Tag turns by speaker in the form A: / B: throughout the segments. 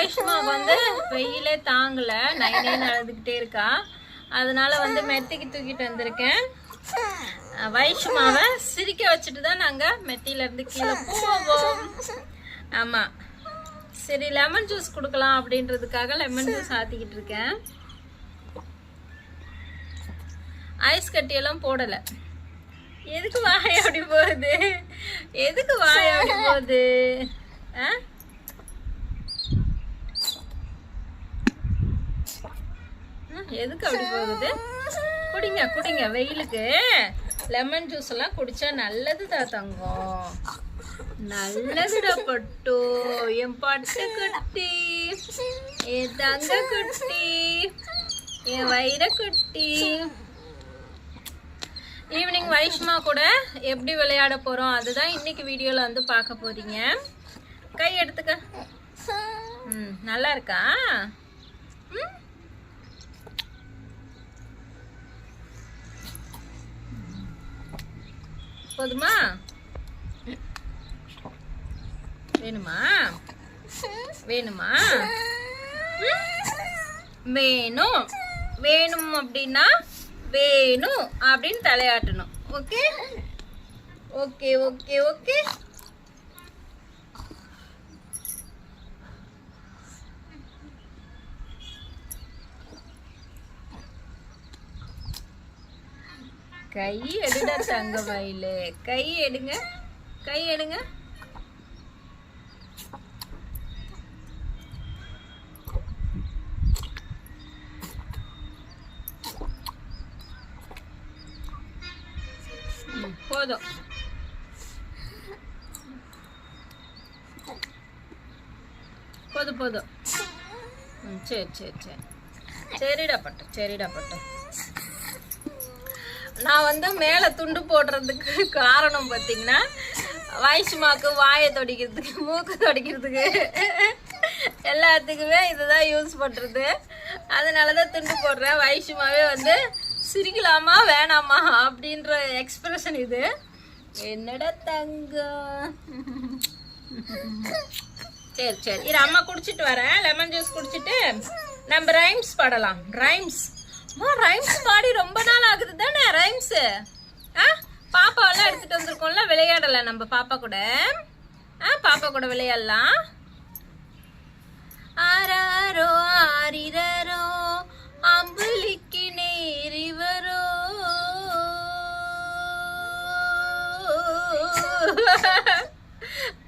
A: வைஷ்மா வந்து வெயிலே தாங்கல, நைனேன்னு அழுதுகிட்டே இருக்கா. அதனால வந்து மெத்தைக்கு தூக்கிட்டு வந்திருக்கேன். வைஷ்மாவை சிரிக்க வச்சுட்டு தான் நாங்கள் மெத்தியில இருந்து கீழே போவோம். ஆமா, சரி லெமன் ஜூஸ் கொடுக்கலாம் அப்படின்றதுக்காக லெமன் ஜூஸ் ஆத்திக்கிட்டு இருக்கேன். ஐஸ் கட்டியெல்லாம் போடலை. எதுக்கு வாய் அப்படி போகுது? எதுக்கு வாய் அப்படி போகுது? எதுக்கு அப்படி போகுது? குடிங்க குடிங்க, வெயிலுக்கு லெமன் ஜூஸ் எல்லாம் குடிச்சா நல்லதுதான் தங்கம், நல்லதுடா பட்டு, என் பட்டு குட்டி, என் தங்க குட்டி, என் வைர குட்டி. ஈவினிங் வைஷ்மா கூட எப்படி விளையாட போறோம் அதுதான் இன்னைக்கு வீடியோல வந்து பார்க்க போறீங்க. கை எடுத்துக்க. நல்லா இருக்கா? போதுமா? வேணுமா? வேணுமா? வேணும். வேணும் அப்படின்னா வேணும் அப்படின்னு தலையாட்டணும். Okay okay okay okay. கை எடுடா தங்க மயிலு, கை எடுங்க, கை எடுங்க. போதும். போதும் போதும். சரி சரி சரி, சரிடா பட்டு, சரிடா பட்டு. நான் வந்து மேலே துண்டு போடுறதுக்கு காரணம் பார்த்தீங்கன்னா, வைஷ்மாக்கு வாயை தொடிக்கிறதுக்கு, மூக்கு தொடிக்கிறதுக்கு, எல்லாத்துக்குமே இதுதான் யூஸ் பண்ணுறது. அதனால தான் துண்டு போடுறேன். வைஷ்மாவே வந்து சிரிக்கலாமா வேணாமா அப்படின்ற எக்ஸ்பிரஷன் இது. என்னடா தங்கம். சரி சரி, இது அம்மா குடிச்சிட்டு வரேன். லெமன் ஜூஸ் குடிச்சிட்டு நம்ம ரைம்ஸ் பாடலாம். ரைம்ஸ் ரைம்ஸ் பாடி ரொம்ப நாள் ஆகுது தானே. ரைம்ஸ் பாப்பாவெல்லாம் எடுத்துட்டு வந்திருக்கோம்ல, விளையாடல நம்ம பாப்பா கூட. பாப்பா கூட விளையாடலாம். ஆராரோ ஆரிரரோ அம்புலிக்கு நேரிவரோ,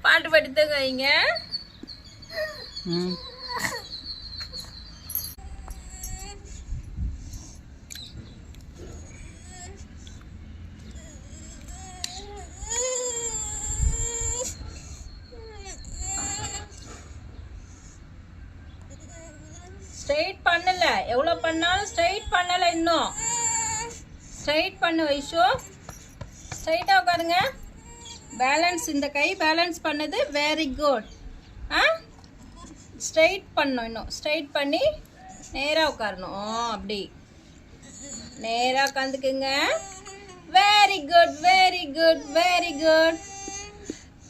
A: பாட்டு படித்தங்க வைங்க. ஸ்ட்ரைட் பண்ணல, எவ்வளவு பண்ணாலும் ஸ்ட்ரைட் பண்ணல. இன்னும் ஸ்ட்ரைட் பண்ணு வைஷோ. ஸ்ட்ரைட்டா உட்காருங்க. பேலன்ஸ், இந்த கை பேலன்ஸ் பண்ணது வெரி குட். ஸ்ட்ரைட் பண்ணணும். இன்னும் ஸ்ட்ரைட் பண்ணி நேராக உட்காரணும். அப்படி நேராக உட்காந்துக்குங்க. Very good very good very good.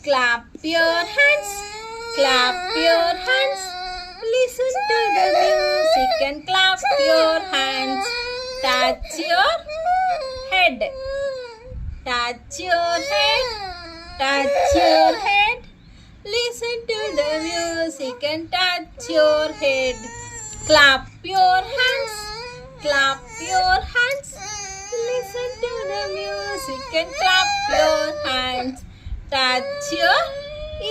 A: Clap your hands, clap your hands. Listen to the music and clap your hands. Touch your head, touch your head, touch your head. Listen to the music and touch your head. Clap your hands, clap your hands. Listen to the music and clap your hands. Touch your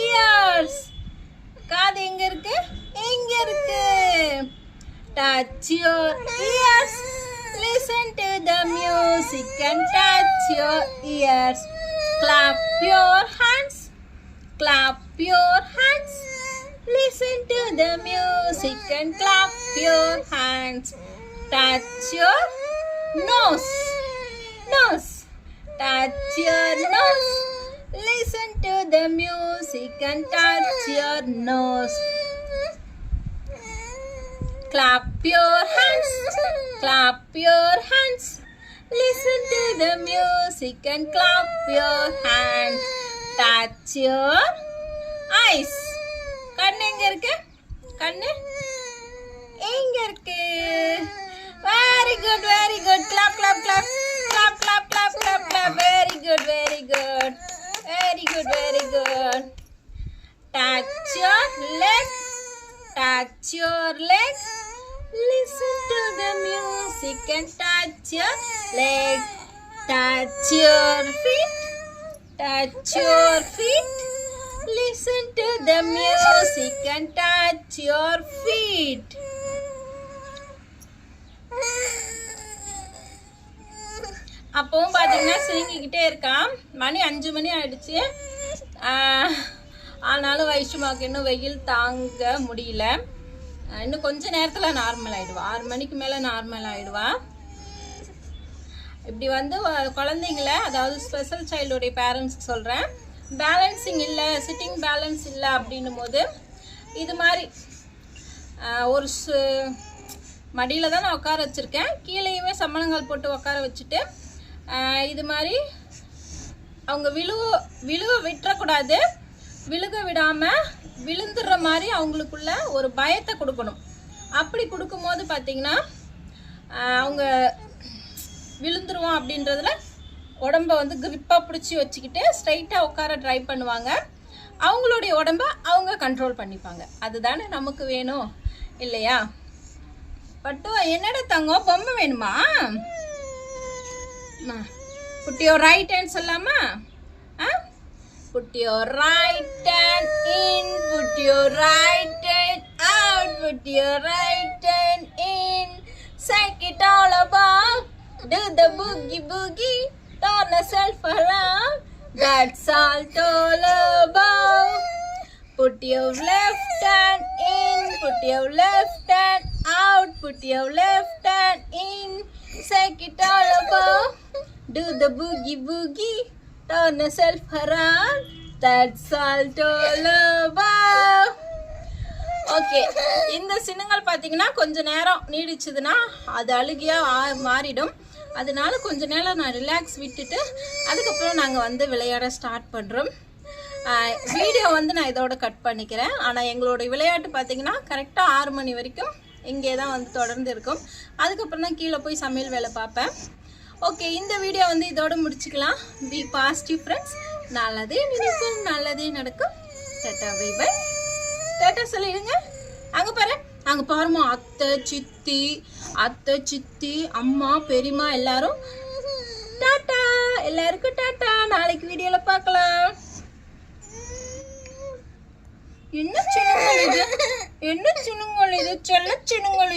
A: ears. காது எங்க இருக்கு? எங்க இருக்கு? Touch your ears. Listen to the music and touch your ears. Clap your hands, clap your hands. Listen to the music and clap your hands. Touch your nose, nose. Touch your nose. Listen to the music and touch your nose. Clap your hands, clap your hands. Listen to the music and clap your hands. Touch your eyes. கண்ணு எங்க இருக்கு? கண்ணு எங்க இருக்கு? Very good very good. Clap clap clap clap clap clap clap clap. Very good very good very good very good. Touch your leg, touch your leg. Listen to the music and touch your leg. Touch your feet, touch your feet. Listen to the music and touch your feet. அப்பவும் பார்த்தீங்கன்னா சிரிங்கிக்கிட்டே இருக்கான். மணி 5 மணி ஆயிடுச்சு. ஆனாலும் வைஷ்மாவுக்கு இன்னும் வெயில் தாங்க முடியல. இன்னும் கொஞ்ச நேரத்தில் நார்மல் ஆகிடுவா. 6 மணிக்கு மேலே நார்மல் ஆகிடுவா. இப்படி வந்து குழந்தைங்கள, அதாவது ஸ்பெஷல் சைல்டுடைய பேரண்ட்ஸ்க்கு சொல்கிறேன், பேலன்சிங் இல்லை, சிட்டிங் பேலன்ஸ் இல்லை அப்படின்னும் போது இது மாதிரி ஒரு மடியில் தான் நான் உட்கார வச்சுருக்கேன். கீழேயுமே சம்மணங்கால் போட்டு உட்கார வச்சுட்டு இது மாதிரி அவங்க விழுவ விட்டுறக்கூடாது. விழுக விடாமல் விழுந்துடுற மாதிரி அவங்களுக்குள்ள ஒரு பயத்தை கொடுக்கணும். அப்படி கொடுக்கும்போது பார்த்திங்கன்னா அவங்க விழுந்துருவோம் அப்படின்றதுல உடம்ப வந்து கிரிப்பாக பிடிச்சி வச்சுக்கிட்டு ஸ்ட்ரைட்டாக உட்கார ட்ரை பண்ணுவாங்க. அவங்களுடைய உடம்ப அவங்க கண்ட்ரோல் பண்ணிப்பாங்க. அதுதானே நமக்கு வேணும் இல்லையா? பட்டு என்னடா தங்கம், பொம்மை வேணுமா? புட் யுவர் ரைட் ஹேண்ட் சொல்லாமா? Put your right hand in, put your right hand out, put your right hand in, shake it all about, do the boogie boogie, turn yourself around, that's all about. Put your left hand in, put your left hand out, put your left hand in, shake it all about, do the boogie boogie, turn yourself around, that's all about. Okay, இந்த சின்னங்கள் பார்த்தீங்கன்னா கொஞ்ச நேரம் நீடிச்சதுன்னா அது அழுகியாக மாறிடும். அதனால கொஞ்ச நேரம் நான் ரிலாக்ஸ் விட்டுட்டு அதுக்கப்புறம் நாங்கள் வந்து விளையாட ஸ்டார்ட் பண்ணுறோம். வீடியோ வந்து நான் இதோட கட் பண்ணிக்கிறேன். ஆனால் எங்களோட விளையாட்டு பார்த்தீங்கன்னா கரெக்டாக 6 மணி வரைக்கும் இங்கே தான் வந்து தொடர்ந்து இருக்கும். அதுக்கப்புறம் தான் கீழே போய் சமையல் வேலை பார்ப்பேன். ஓகே, இந்த வீடியோ வந்து இதோட முடிச்சுக்கலாம். Be positive friends. நல்லதே நினைக்கும், நல்லதே நடக்கும். Tata bye by. டாட்டா சொல்லிடுங்க. அங்கே பாருமா, அத்தை சித்தி அம்மா பெரியம்மா எல்லாரும் டாட்டா. எல்லாருக்கும் டாட்டா. நாளைக்கு வீடியோவில் பார்க்கலாம். என்ன சின்னங்கள் இது, செல்ல சின்னங்கள்.